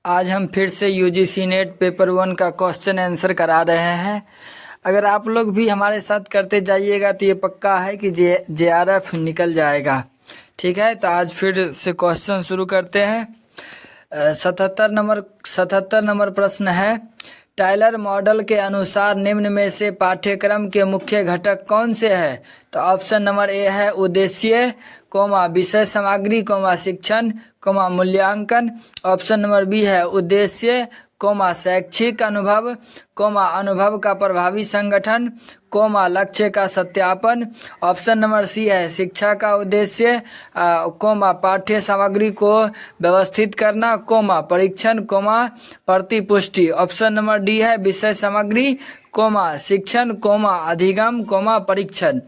आज हम फिर से यूजीसी नेट पेपर 1 का क्वेश्चन आंसर करा रहे हैं। अगर आप लोग भी हमारे साथ करते जाइएगा तो ये पक्का है कि जेआरएफ निकल जाएगा। ठीक है, तो आज फिर से क्वेश्चन शुरू करते हैं। 77 नंबर प्रश्न है, टायलर मॉडल के अनुसार निम्न में से पाठ्यक्रम के मुख्य घटक कौन से हैं? तो ऑप्शन नंबर ए है उद्देश्य, विषय सामग्री, शिक्षण, मूल्यांकन। ऑप्शन नंबर बी है उद्देश्य, शैक्षिक अनुभव, अनुभव का प्रभावी संगठन, लक्ष्य का सत्यापन। ऑप्शन नंबर सी है शिक्षा का उद्देश्य, पाठ्य सामग्री को व्यवस्थित करना, परीक्षण, प्रतिपुष्टि। ऑप्शन नंबर डी है विषय सामग्री, शिक्षण, अधिगम, परीक्षण।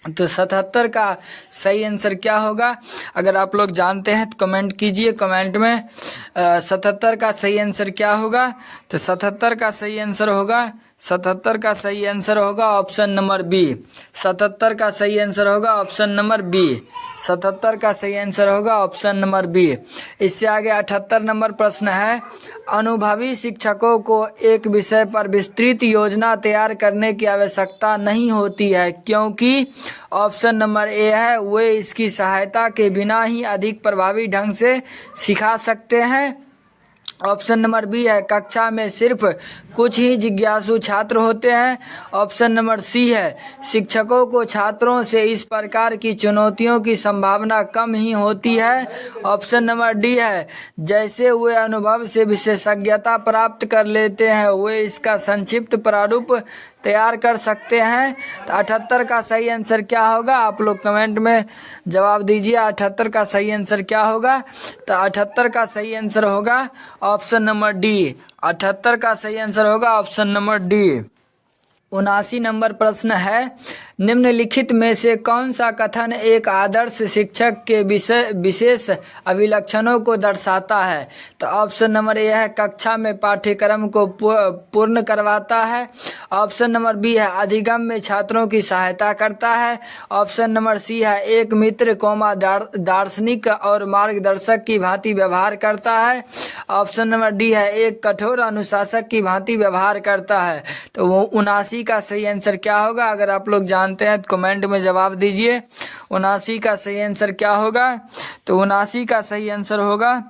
तो 77 का सही आंसर क्या होगा? अगर आप लोग जानते हैं तो कमेंट कीजिए कमेंट में। 77 का सही आंसर क्या होगा? तो 77 का सही आंसर होगा ऑप्शन नंबर बी। 77 का सही आंसर होगा ऑप्शन नंबर बी। 77 का सही आंसर होगा ऑप्शन नंबर बी। इससे आगे 78 नंबर प्रश्न है, अनुभवी शिक्षकों को एक विषय पर विस्तृत योजना तैयार करने की आवश्यकता नहीं होती है, क्योंकि ऑप्शन नंबर ए है वे इसकी सहायता के बिना ही अधिक प्रभावी ढंग से सिखा सकते हैं। ऑप्शन नंबर बी है कक्षा में सिर्फ कुछ ही जिज्ञासु छात्र होते हैं। ऑप्शन नंबर सी है शिक्षकों को छात्रों से इस प्रकार की चुनौतियों की संभावना कम ही होती है। ऑप्शन नंबर डी है जैसे वे अनुभव से विशेषज्ञता प्राप्त कर लेते हैं वे इसका संक्षिप्त प्रारूप तैयार कर सकते हैं। तो 78 का सही आंसर क्या होगा? आप लोग कमेंट में जवाब दीजिए। 78 का सही आंसर क्या होगा? तो 78 का सही आंसर होगा ऑप्शन नंबर डी। 78 का सही आंसर होगा ऑप्शन नंबर डी। 79 नंबर प्रश्न है, निम्नलिखित में से कौन सा कथन एक आदर्श शिक्षक के विशेष अभिलक्षणों को दर्शाता है? तो ऑप्शन नंबर ए है कक्षा में पाठ्यक्रम को पूर्ण करवाता है। ऑप्शन नंबर बी है अधिगम में छात्रों की सहायता करता है। ऑप्शन नंबर सी है एक मित्र, दार्शनिक और मार्गदर्शक की भांति व्यवहार करता है। ऑप्शन नंबर डी है एक कठोर अनुशासक की भांति व्यवहार करता है। तो वो 79 का सही आंसर क्या होगा? अगर आप लोग जानते हैं तो कमेंट में जवाब दीजिए। 79 का सही आंसर क्या होगा? तो 79 का सही आंसर होगा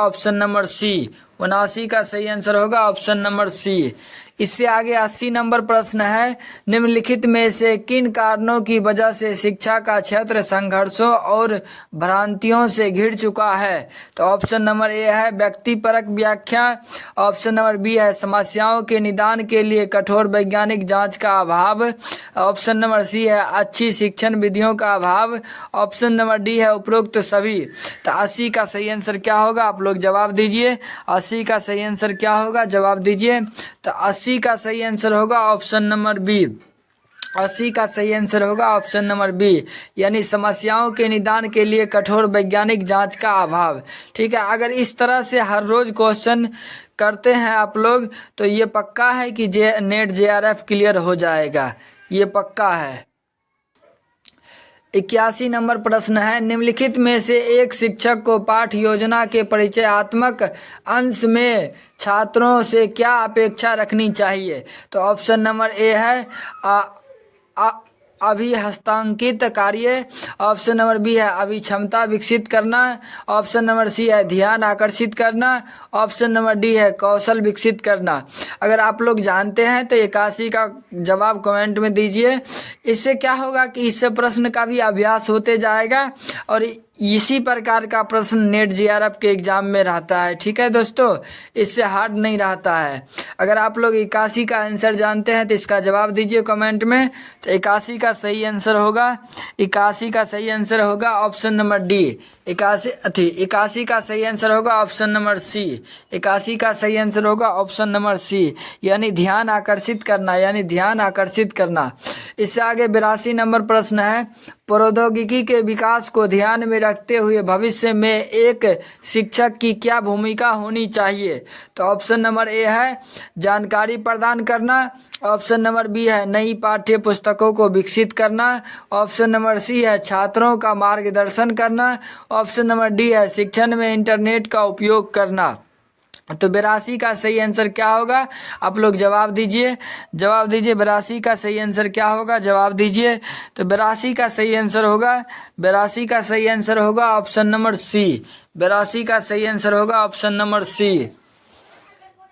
ऑप्शन नंबर सी। 79 का सही आंसर होगा ऑप्शन नंबर सी। इससे आगे 80 नंबर प्रश्न है, निम्नलिखित में से किन कारणों की वजह से शिक्षा का क्षेत्र संघर्षों और भ्रांतियों से घिर चुका है? तो ऑप्शन नंबर ए है व्यक्तिपरक व्याख्या। ऑप्शन नंबर बी है समस्याओं के निदान के लिए कठोर वैज्ञानिक जांच का अभाव। ऑप्शन नंबर सी है अच्छी शिक्षण विधियों का अभाव। ऑप्शन नंबर डी है उपरोक्त सभी। तो 80 का सही आंसर क्या होगा? आप लोग जवाब दीजिए। 80 का सही आंसर क्या होगा? जवाब दीजिए। तो 80 का सही आंसर होगा ऑप्शन नंबर बी। 80 का सही आंसर होगा ऑप्शन नंबर बी, यानी समस्याओं के निदान के लिए कठोर वैज्ञानिक जांच का अभाव। ठीक है, अगर इस तरह से हर रोज क्वेश्चन करते हैं आप लोग तो ये पक्का है कि नेट जेआरएफ क्लियर हो जाएगा, ये पक्का है। 81 नंबर प्रश्न है, निम्नलिखित में से एक शिक्षक को पाठ योजना के परिचयात्मक अंश में छात्रों से क्या अपेक्षा रखनी चाहिए? तो ऑप्शन नंबर ए है अभिहस्तांकित कार्य। ऑप्शन नंबर बी है अभिक्षमता विकसित करना। ऑप्शन नंबर सी है ध्यान आकर्षित करना। ऑप्शन नंबर डी है कौशल विकसित करना। अगर आप लोग जानते हैं तो 81 का जवाब कमेंट में दीजिए। इससे क्या होगा कि इससे प्रश्न का भी अभ्यास होते जाएगा और इसी प्रकार का प्रश्न नेट जेआरएफ के एग्जाम में रहता है। ठीक है दोस्तों, इससे हार्ड नहीं रहता है। अगर आप लोग 81 का आंसर जानते हैं तो इसका जवाब दीजिए कमेंट में। तो 81 का सही आंसर होगा ऑप्शन नंबर डी। 81 का सही आंसर होगा ऑप्शन नंबर सी। 81 का सही आंसर होगा ऑप्शन नंबर सी, यानी ध्यान आकर्षित करना। इससे आगे 82 नंबर प्रश्न है, प्रौद्योगिकी के विकास को ध्यान में रखते हुए भविष्य में एक शिक्षक की क्या भूमिका होनी चाहिए? तो ऑप्शन नंबर ए है जानकारी प्रदान करना, ऑप्शन नंबर बी है नई पाठ्य पुस्तकों को विकसित करना, ऑप्शन नंबर सी है छात्रों का मार्गदर्शन करना, ऑप्शन नंबर डी है शिक्षण में इंटरनेट का उपयोग करना। तो 82 का सही आंसर क्या होगा? आप लोग जवाब दीजिए, जवाब दीजिए। 82 का सही आंसर क्या होगा? जवाब दीजिए। तो 82 का सही आंसर होगा, 82 का सही आंसर होगा ऑप्शन नंबर सी। 82 का सही आंसर होगा ऑप्शन नंबर सी।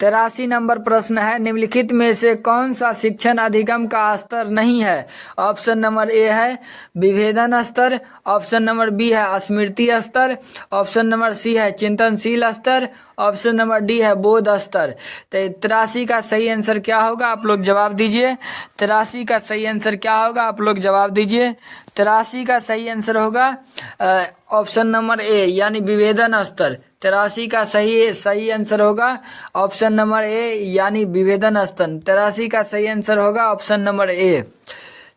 83 नंबर प्रश्न है निम्नलिखित में से कौन सा शिक्षण अधिगम का स्तर नहीं है? ऑप्शन नंबर ए है विभेदन स्तर, ऑप्शन नंबर बी है स्मृति स्तर, ऑप्शन नंबर सी है चिंतनशील स्तर, ऑप्शन नंबर डी है बोध स्तर। तो 83 का सही आंसर क्या होगा? आप लोग जवाब दीजिए। 83 का सही आंसर क्या होगा? आप लोग जवाब दीजिए। 83 का सही आंसर होगा ऑप्शन नंबर ए यानी विभेदन स्तर। 83 का सही आंसर होगा ऑप्शन नंबर ए यानी विभेदन स्तर। 83 का सही आंसर होगा ऑप्शन नंबर ए।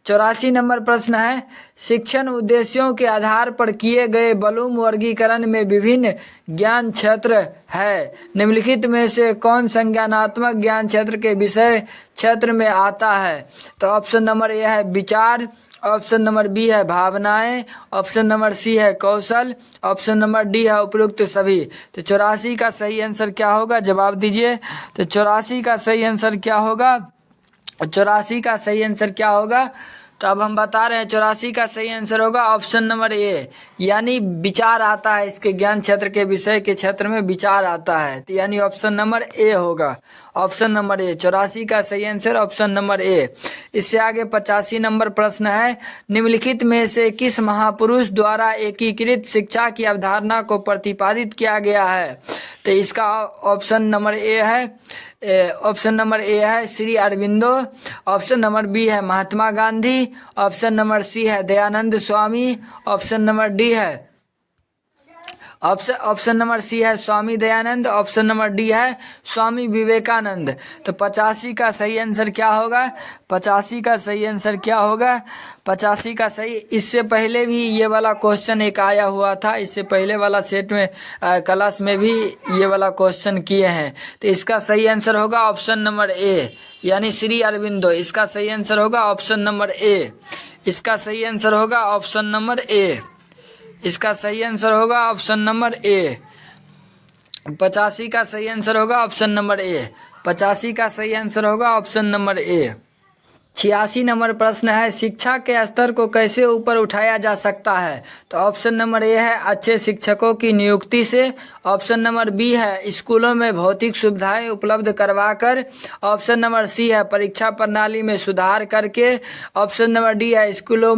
84 नंबर प्रश्न है शिक्षण उद्देश्यों के आधार पर किए गए ब्लूम वर्गीकरण में विभिन्न ज्ञान क्षेत्र है। निम्नलिखित में से कौन संज्ञानात्मक ज्ञान क्षेत्र के विषय क्षेत्र में आता है? तो ऑप्शन नंबर ए है विचार, ऑप्शन नंबर बी है भावनाएं, ऑप्शन नंबर सी है कौशल, ऑप्शन नंबर डी है उपयुक्त सभी। तो 84 का सही आंसर क्या होगा? जवाब दीजिए। तो 84 का सही आंसर क्या होगा? 84 का सही आंसर क्या होगा? तो अब हम बता रहे हैं 84 का सही आंसर होगा ऑप्शन नंबर ए यानी विचार आता है। इसके ज्ञान क्षेत्र के विषय के क्षेत्र में विचार आता है, तो यानी ऑप्शन नंबर ए होगा, ऑप्शन नंबर ए। 84 का सही आंसर ऑप्शन नंबर ए। इससे आगे 85 नंबर प्रश्न है निम्नलिखित में से किस महापुरुष द्वारा एकीकृत शिक्षा की अवधारणा को प्रतिपादित किया गया है? तो इसका ऑप्शन नंबर ए है, ऑप्शन नंबर ए है Shri Aurobindo, option number B है Mahatma Gandhi, option number C है Dayanand Swami, option number D है ऑप्शन नंबर सी है Swami Dayanand, option number D है स्वामी विवेकानंद। तो 85 का सही आंसर क्या होगा? 85 का सही आंसर क्या होगा? 85 का सही। इससे पहले भी ये वाला क्वेश्चन एक आया हुआ था, इससे पहले वाला सेट में क्लास में भी ये वाला क्वेश्चन किए हैं। तो इसका सही आंसर होगा ऑप्शन नंबर ए यानी श्री अरविंदो। इसका सही आंसर होगा ऑप्शन नंबर ए। इसका सही आंसर होगा ऑप्शन नंबर ए। इसका सही आंसर होगा ऑप्शन नंबर ए। 85 का सही आंसर होगा ऑप्शन नंबर ए। 85 का सही आंसर होगा ऑप्शन नंबर ए। 86 नंबर प्रश्न है शिक्षा के स्तर को कैसे ऊपर उठाया जा सकता है? तो ऑप्शन नंबर ए है अच्छे शिक्षकों की नियुक्ति से, ऑप्शन नंबर बी है स्कूलों में भौतिक सुविधाएं उपलब्ध करवाकर, ऑप्शन नंबर सी है परीक्षा प्रणाली में सुधार करके, ऑप्शन नंबर डी है स्कूलों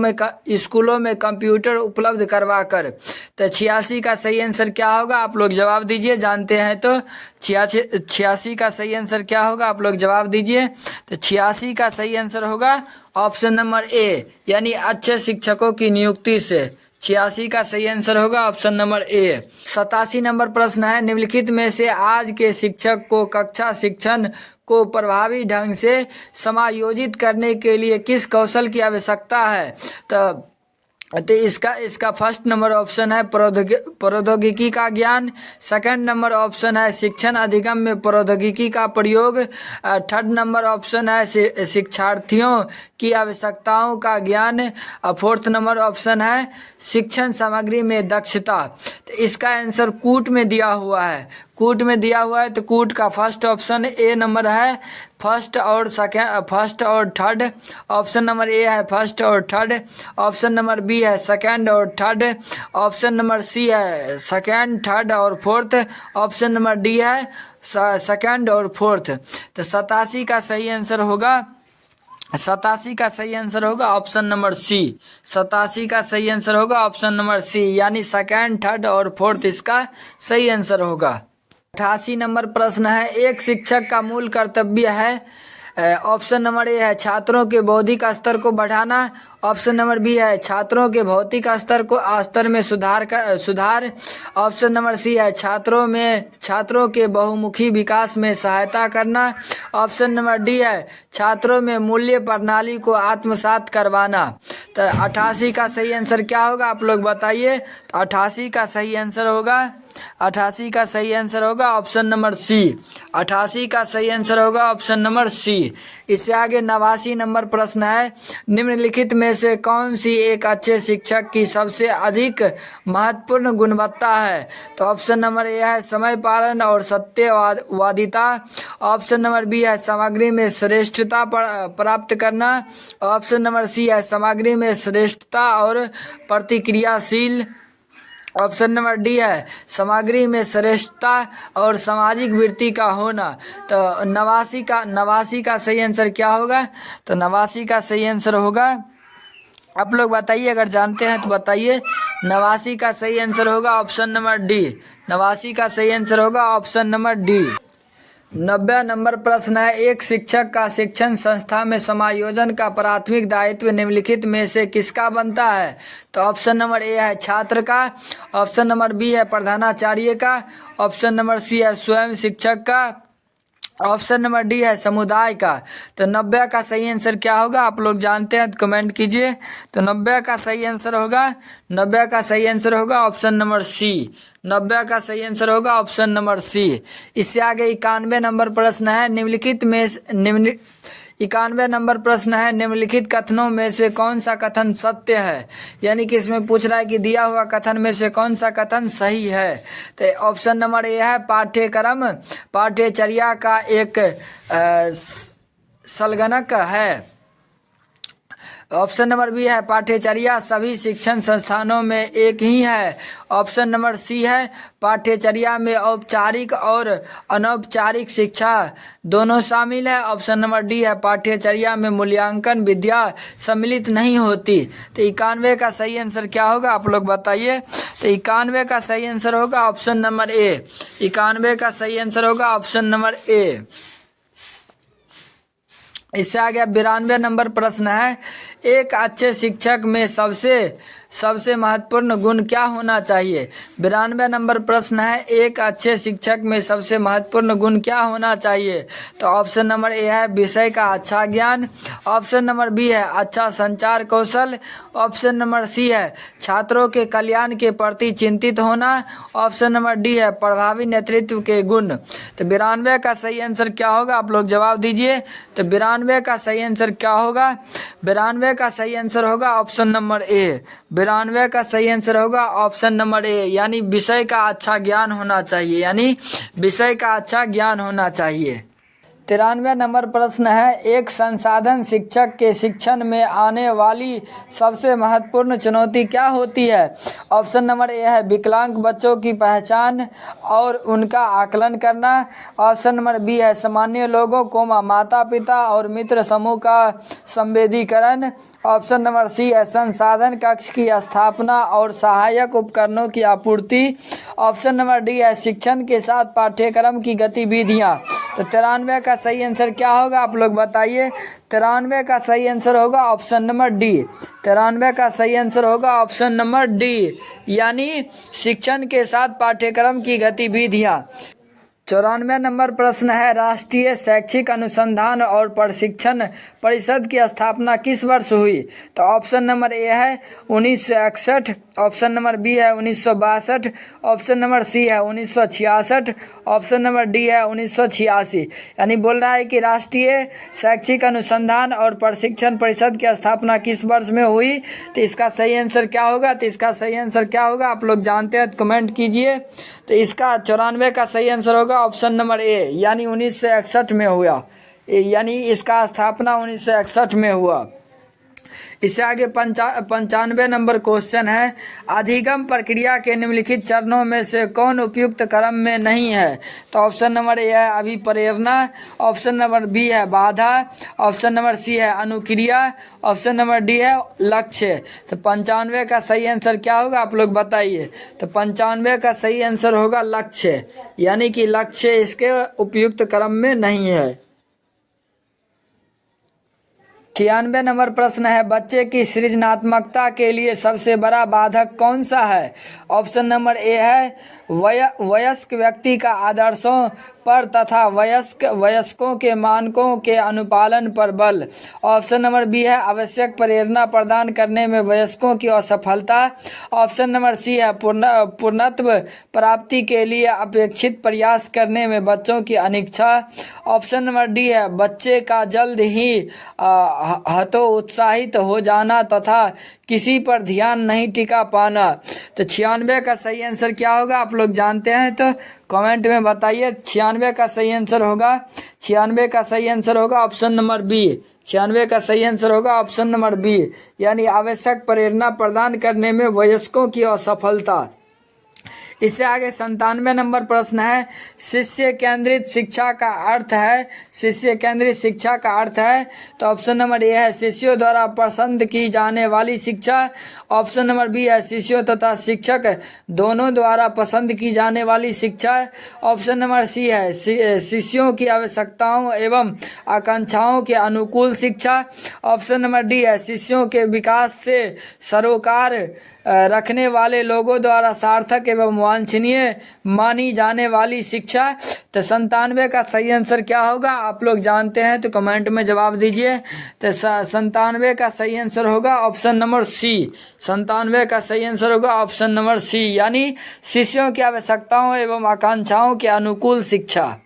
में कंप्यूटर उपलब्ध करवाकर। तो 86 का सही आंसर क्या होगा? आप लोग जवाब दीजिए, जानते हैं तो 86 का सही आंसर क्या होगा? आप लोग जवाब दीजिए। तो 86 का सही आंसर होगा ऑप्शन नंबर ए यानी अच्छे शिक्षकों की नियुक्ति से। 86 का सही आंसर होगा ऑप्शन नंबर ए। 87 नंबर प्रश्न है निम्नलिखित में से आज के शिक्षक को कक्षा शिक्षण को प्रभावी ढंग से समायोजित करने के लिए किस कौशल की आवश्यकता है? तो इसका फर्स्ट नंबर ऑप्शन है प्रौद्योगिकी का ज्ञान, सेकंड नंबर ऑप्शन है शिक्षण अधिगम में प्रौद्योगिकी का प्रयोग, थर्ड नंबर ऑप्शन है शिक्षार्थियों की आवश्यकताओं का ज्ञान, फोर्थ नंबर ऑप्शन है शिक्षण सामग्री में दक्षता। तो इसका आंसर कूट में दिया हुआ है, कूट में दिया हुआ है। तो कूट का फर्स्ट ऑप्शन ए नंबर है फर्स्ट और थर्ड, ऑप्शन नंबर ए है फर्स्ट और थर्ड, ऑप्शन नंबर बी है सेकंड और थर्ड, ऑप्शन नंबर सी है सेकंड थर्ड और फोर्थ, ऑप्शन नंबर डी है सेकंड और फोर्थ। तो 87 का सही आंसर होगा 87 का सही आंसर होगा ऑप्शन नंबर सी। 87 का सही आंसर होगा ऑप्शन नंबर सी यानी सेकंड थर्ड और फोर्थ इसका सही आंसर होगा। 88 नंबर प्रश्न है एक शिक्षक का मूल कर्तव्य है ऑप्शन नंबर ए है छात्रों के बौद्धिक स्तर को बढ़ाना। ऑप्शन नंबर बी है छात्रों के भौतिक स्तर में सुधार। ऑप्शन नंबर सी है छात्रों के बहुमुखी विकास में सहायता करना। ऑप्शन नंबर डी है छात्रों में मूल्य प्रणाली को आत्मसात करवाना। तो 88 का सही आंसर क्या होगा आप लोग बताइए। 88 का सही आंसर होगा ऑप्शन नंबर सी। 88 का सही आंसर होगा ऑप्शन नंबर सी। इससे आगे 89 नंबर प्रश्न है, निम्नलिखित में से कौन सी एक अच्छे शिक्षक की सबसे अधिक महत्वपूर्ण गुणवत्ता है। तो ऑप्शन नंबर ए है समय पालन और सत्यवादिता। ऑप्शन नंबर बी है सामग्री में श्रेष्ठता प्राप्त करना। ऑप्शन नंबर सी है सामग्री में श्रेष्ठता और प्रतिक्रियाशील। ऑप्शन नंबर डी है सामग्री में श्रेष्ठता और सामाजिक वृत्ति का होना। तो 89 का सही आंसर क्या होगा। तो 89 का सही आंसर होगा, आप लोग बताइए अगर जानते हैं तो बताइए। 89 का सही आंसर होगा ऑप्शन नंबर डी। 89 का सही आंसर होगा ऑप्शन नंबर डी। 90 नंबर प्रश्न है, एक शिक्षक का शिक्षण संस्था में समायोजन का प्राथमिक दायित्व निम्नलिखित में से किसका बनता है। तो ऑप्शन नंबर ए है छात्र का। ऑप्शन नंबर बी है प्रधानाचार्य का। ऑप्शन नंबर सी है स्वयं शिक्षक का। ऑप्शन नंबर डी है समुदाय का। तो 90 का सही आंसर क्या होगा आप लोग जानते हैं तो कमेंट कीजिए। तो 90 का सही आंसर होगा ऑप्शन नंबर सी। 90 का सही आंसर होगा ऑप्शन नंबर सी। इससे आगे 91 नंबर प्रश्न है, निम्नलिखित कथनों में से कौन सा कथन सत्य है। यानी कि इसमें पूछ रहा है कि दिया हुआ कथन में से कौन सा कथन सही है। तो ऑप्शन नंबर ए है पाठ्यचर्या का एक संलग्नक है। ऑप्शन नंबर बी है पाठ्यचर्या सभी शिक्षण संस्थानों में एक ही है। ऑप्शन नंबर सी है पाठ्यचर्या में औपचारिक और अनौपचारिक शिक्षा दोनों शामिल है। ऑप्शन नंबर डी है पाठ्यचर्या में मूल्यांकन विद्या सम्मिलित नहीं होती। तो 91 का सही आंसर क्या होगा आप लोग बताइए। तो 91 का सही आंसर होगा ऑप्शन नंबर ए। 91 का सही आंसर होगा ऑप्शन नंबर ए। इससे आगे 92 नंबर प्रश्न है, एक अच्छे शिक्षक में सबसे महत्वपूर्ण गुण क्या होना चाहिए। 92 नंबर प्रश्न है, एक अच्छे शिक्षक में सबसे महत्वपूर्ण गुण क्या होना चाहिए। तो ऑप्शन नंबर ए है विषय का अच्छा ज्ञान। ऑप्शन नंबर बी है अच्छा संचार कौशल। ऑप्शन नंबर सी है छात्रों के कल्याण के प्रति चिंतित होना। ऑप्शन नंबर डी है प्रभावी नेतृत्व के गुण। तो 92 का सही आंसर क्या होगा आप लोग जवाब दीजिए। तो 92 का सही आंसर क्या होगा। 92 का सही आंसर होगा ऑप्शन नंबर ए। 92 का सही आंसर होगा ऑप्शन नंबर ए, यानी विषय का अच्छा ज्ञान होना चाहिए। 93 नंबर प्रश्न है, एक संसाधन शिक्षक के शिक्षण में आने वाली सबसे महत्वपूर्ण चुनौती क्या होती है। ऑप्शन नंबर ए है विकलांग बच्चों की पहचान और उनका आकलन करना। ऑप्शन नंबर बी है सामान्य लोगों को माता पिता और मित्र समूह का संवेदीकरण। ऑप्शन नंबर सी है संसाधन कक्ष की स्थापना और सहायक उपकरणों की आपूर्ति। ऑप्शन नंबर डी है शिक्षण के साथ पाठ्यक्रम की गतिविधियाँ। तो 93 का सही आंसर क्या होगा आप लोग बताइए। 93 का सही आंसर होगा ऑप्शन नंबर डी। 93 का सही आंसर होगा ऑप्शन नंबर डी, यानी शिक्षण के साथ पाठ्यक्रम की गतिविधियाँ। 94 नंबर प्रश्न है, राष्ट्रीय शैक्षिक अनुसंधान और प्रशिक्षण परिषद की स्थापना किस वर्ष हुई। तो ऑप्शन नंबर ए है 1961। ऑप्शन नंबर बी है 1962। ऑप्शन नंबर सी है 1966। ऑप्शन नंबर डी है 1986। यानी बोल रहा है कि राष्ट्रीय शैक्षिक अनुसंधान और प्रशिक्षण परिषद की स्थापना किस वर्ष में हुई। तो इसका सही आंसर क्या होगा आप लोग जानते हैं तो कमेंट कीजिए। तो इसका 94 का सही आंसर होगा ऑप्शन नंबर ए, यानी 1961 में हुआ, यानी इसका स्थापना 1961 में हुआ। इससे आगे 95 नंबर क्वेश्चन है, अधिगम प्रक्रिया के निम्नलिखित चरणों में से कौन उपयुक्त क्रम में नहीं है। तो ऑप्शन नंबर ए है अभिप्रेरणा। ऑप्शन नंबर बी है बाधा। ऑप्शन नंबर सी है अनुक्रिया। ऑप्शन नंबर डी है लक्ष्य। तो 95 का सही आंसर क्या होगा आप लोग बताइए। तो 95 का सही आंसर होगा लक्ष्य, यानी कि लक्ष्य इसके उपयुक्त क्रम में नहीं है। 96 नंबर प्रश्न है, बच्चे की सृजनात्मकता के लिए सबसे बड़ा बाधक कौन सा है? ऑप्शन नंबर ए है वयस्क व्यक्ति का आदर्शों पर तथा वयस्कों के मानकों के अनुपालन पर बल। ऑप्शन नंबर बी है आवश्यक प्रेरणा प्रदान करने में वयस्कों की असफलता। ऑप्शन नंबर सी है पूर्णत्व प्राप्ति के लिए अपेक्षित प्रयास करने में बच्चों की अनिच्छा। ऑप्शन नंबर डी है बच्चे का जल्द ही हतोत्साहित हो जाना तथा किसी पर ध्यान नहीं टिका पाना। तो 96 का सही आंसर क्या होगा आप लोग जानते हैं तो कमेंट में बताइए। 96 का सही आंसर होगा 96 का सही आंसर होगा ऑप्शन नंबर बी। 96 का सही आंसर होगा ऑप्शन नंबर बी, यानी आवश्यक प्रेरणा प्रदान करने में वयस्कों की असफलता। इससे आगे 97 नंबर प्रश्न है, शिष्य केंद्रित शिक्षा का अर्थ है। शिष्य केंद्रित शिक्षा का अर्थ है तो ऑप्शन नंबर ए है शिष्यों द्वारा पसंद की जाने वाली शिक्षा। ऑप्शन नंबर बी है शिष्यों तथा शिक्षक दोनों द्वारा पसंद की जाने वाली शिक्षा। ऑप्शन नंबर सी है शिष्यों की आवश्यकताओं एवं आकांक्षाओं के अनुकूल शिक्षा। ऑप्शन नंबर डी है शिष्यों के विकास से सरोकार रखने वाले लोगों द्वारा सार्थक एवं वांछनीय मानी जाने वाली शिक्षा। तो 97 का सही आंसर क्या होगा आप लोग जानते हैं तो कमेंट में जवाब दीजिए। तो 97 का सही आंसर होगा ऑप्शन नंबर सी। 97 का सही आंसर होगा ऑप्शन नंबर सी, यानी शिष्यों की आवश्यकताओं एवं आकांक्षाओं के अनुकूल शिक्षा।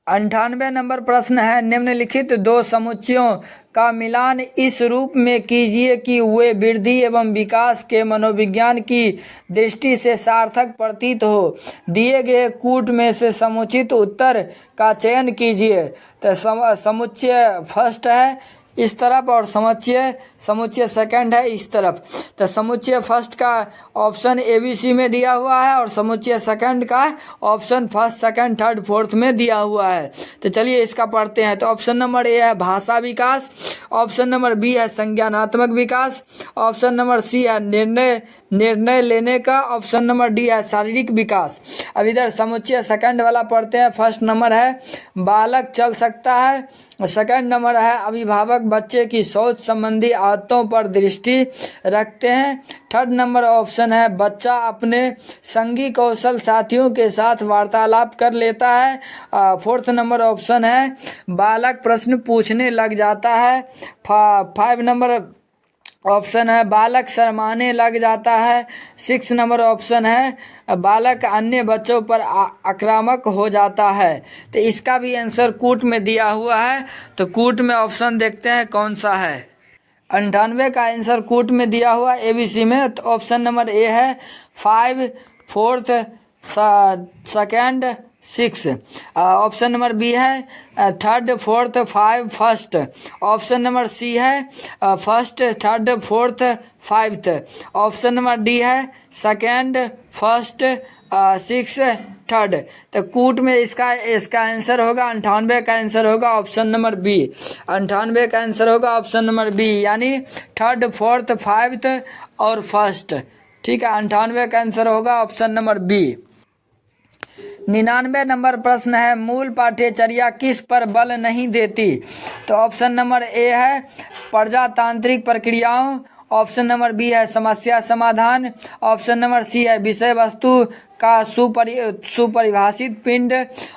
98 नंबर प्रश्न है, निम्नलिखित दो समुच्चयों का मिलान इस रूप में कीजिए कि वे वृद्धि एवं विकास के मनोविज्ञान की दृष्टि से सार्थक प्रतीत हो। दिए गए कूट में से समुचित उत्तर का चयन कीजिए। तो समुच्चय फर्स्ट है इस तरफ और समुच्चय सेकंड है इस तरफ। तो समुच्चय फर्स्ट का ऑप्शन ABC में दिया हुआ है और समुच्चय सेकंड का option first second third fourth में दिया हुआ है। तो चलिए इसका पढ़ते हैं। तो ऑप्शन नंबर ए है भाषा विकास। ऑप्शन नंबर बी है संज्ञानात्मक विकास। ऑप्शन नंबर सी है निर्णय लेने का। ऑप्शन नंबर डी है शारीरिक विकास। अब इधर समुच्चय सेकंड वाला पढ़ते हैं। फर्स्ट नंबर है बालक चल सकता है। सेकंड नंबर है अभिभावक बच्चे की सोच संबंधी आदतों पर दृष्टि रखते हैं। थर्ड नंबर ऑप्शन है बच्चा अपने संगी कौशल साथियों के साथ वार्तालाप कर लेता है। फोर्थ नंबर ऑप्शन है बालक प्रश्न पूछने लग जाता है। 5 नंबर ऑप्शन है बालक शर्माने लग जाता है। 6 नंबर ऑप्शन है बालक अन्य बच्चों पर आक्रामक हो जाता है। तो इसका भी आंसर कूट में दिया हुआ है। तो कूट में ऑप्शन देखते हैं कौन सा है। 98 का आंसर कूट में दिया हुआ ABC में। तो ऑप्शन नंबर ए है 5 fourth second 6। Option number B है third fourth 5 first. Option number C है first third fourth 5th। Option number D है सेकंड फर्स्ट 6 थर्ड। तो कूट में इसका आंसर होगा 98 का आंसर होगा ऑप्शन नंबर बी। 98 का आंसर होगा ऑप्शन नंबर बी, यानी थर्ड फोर्थ 5th और फर्स्ट। ठीक है, 98 का आंसर होगा ऑप्शन नंबर बी। 99 नंबर प्रश्न है मूल पाठ्यचर्या किस पर बल नहीं देती। तो ऑप्शन नंबर ए है प्रजातांत्रिक प्रक्रियाओं। ऑप्शन नंबर बी है समस्या समाधान। ऑप्शन नंबर सी है विषय वस्तु का सुपरिभाषित पिंड।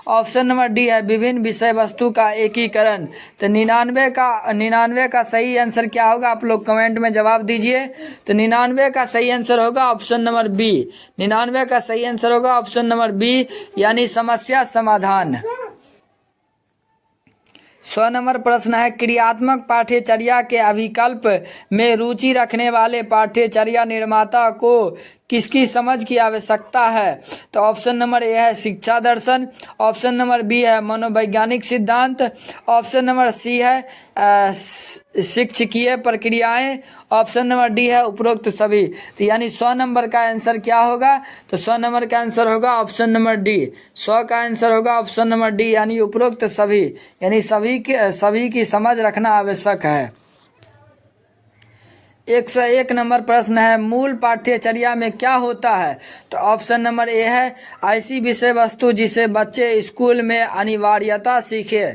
ऑप्शन नंबर डी है विभिन्न विषय वस्तु का एकीकरण। तो 99 का सही आंसर क्या होगा आप लोग कमेंट में जवाब दीजिए। तो 99 का सही आंसर होगा ऑप्शन नंबर बी। 99 का सही आंसर होगा ऑप्शन नंबर बी, यानी समस्या समाधान। 100 नंबर प्रश्न है क्रियात्मक पाठ्यचर्या के अभिकल्प में रुचि रखने वाले पाठ्यचर्या निर्माता को किसकी समझ की आवश्यकता है। तो ऑप्शन नंबर ए है शिक्षा दर्शन। ऑप्शन नंबर बी है मनोवैज्ञानिक सिद्धांत। ऑप्शन नंबर सी है शिक्षकीय प्रक्रियाएं। ऑप्शन नंबर डी है उपरोक्त सभी। तो यानी 100 नंबर का आंसर क्या होगा। तो 100 नंबर का आंसर होगा ऑप्शन नंबर डी। 100 का आंसर होगा ऑप्शन नंबर डी, यानी उपरोक्त सभी, यानी सभी की समझ रखना आवश्यक है। 101 नंबर प्रश्न है, मूल पाठ्यचर्या में क्या होता है? तो ऑप्शन नंबर ए है ऐसी विषय वस्तु जिसे बच्चे स्कूल में अनिवार्यता सीखे।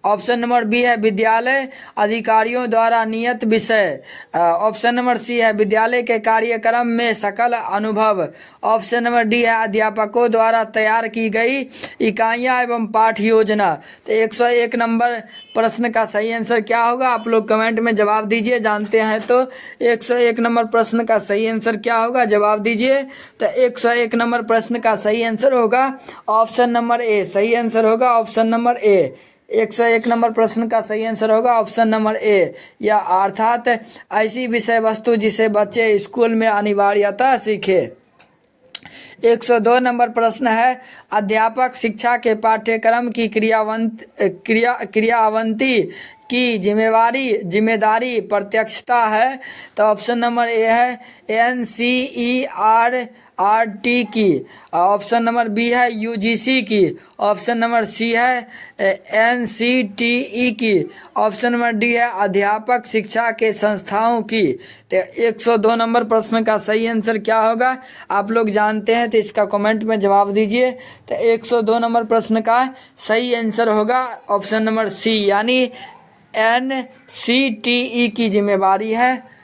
ऑप्शन नंबर बी है विद्यालय अधिकारियों द्वारा नियत विषय। ऑप्शन नंबर सी है विद्यालय के कार्यक्रम में सकल अनुभव। ऑप्शन नंबर डी है अध्यापकों द्वारा तैयार की गई इकाइयां एवं पाठ योजना। तो 101 नंबर प्रश्न का सही आंसर क्या होगा? आप लोग कमेंट में जवाब दीजिए, जानते हैं तो 101 नंबर प्रश्न का सही आंसर क्या होगा? जवाब दीजिए। तो 101 नंबर प्रश्न का सही आंसर होगा ऑप्शन नंबर ए। सही आंसर होगा ऑप्शन नंबर ए। 101 नंबर प्रश्न का सही आंसर होगा ऑप्शन नंबर ए, या अर्थात ऐसी विषय वस्तु जिसे बच्चे स्कूल में अनिवार्यता सीखे। 102 नंबर प्रश्न है, अध्यापक शिक्षा के पाठ्यक्रम की क्रियावंती की जिम्मेदारी प्रत्यक्षता है। तो ऑप्शन नंबर ए है NCERT की। ऑप्शन नंबर बी है UGC की। ऑप्शन नंबर सी है NCTE की। ऑप्शन नंबर डी है अध्यापक शिक्षा के संस्थाओं की। तो 102 नंबर प्रश्न का सही आंसर क्या होगा? आप लोग जानते हैं तो इसका कमेंट में जवाब दीजिए। तो 102 नंबर प्रश्न का सही आंसर होगा ऑप्शन नंबर सी, यानी NCTE की जिम्मेवारी है।